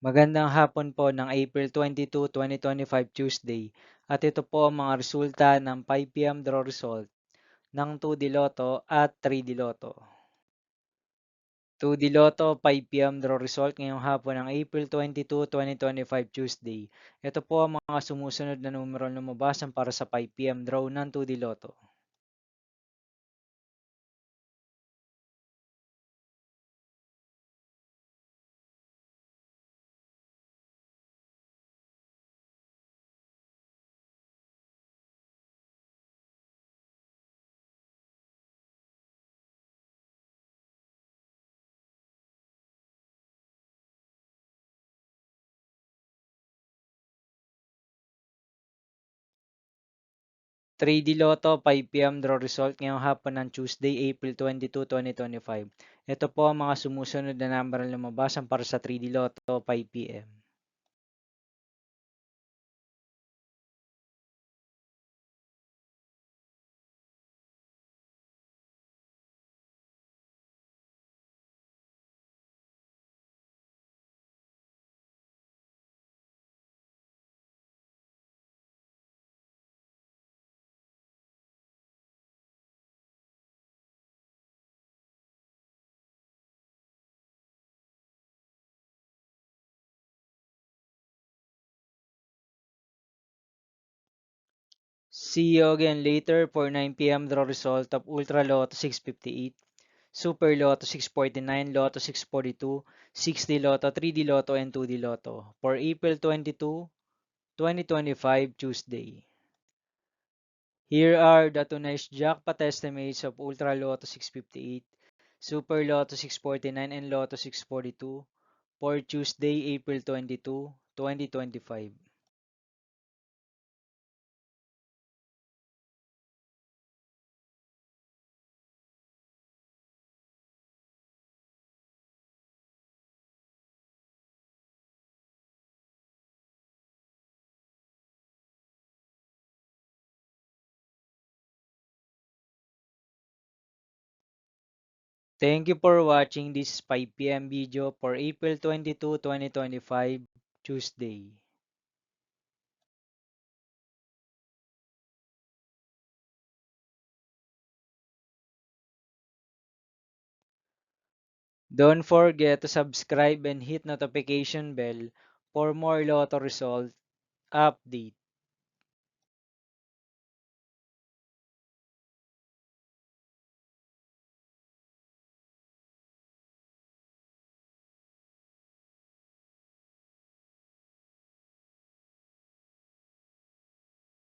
Magandang hapon po ng April 22, 2025 Tuesday at ito po ang mga resulta ng 5 PM draw result ng 2D Lotto at 3D Lotto. 2D Lotto 5 PM draw result ngayong hapon ng April 22, 2025 Tuesday. Ito po ang mga sumusunod na numero lumabasan para sa 5 PM draw ng 2D Lotto. 3D Lotto 5 PM draw result ngayong hapon ng Tuesday, April 22, 2025. Ito po ang mga sumusunod na number na lumabasan para sa 3D Lotto 5 PM. See you again later for 9 PM draw result of Ultra Lotto 658, Super Lotto 649, Lotto 642, 6D Lotto, 3D Lotto, and 2D Lotto for April 22, 2025 Tuesday. Here are the tonight's jackpot estimates of Ultra Lotto 658, Super Lotto 649, and Lotto 642 for Tuesday, April 22, 2025. Thank you for watching this 5 PM video for April 22, 2025 Tuesday. Don't forget to subscribe and hit notification bell for more Lotto result update.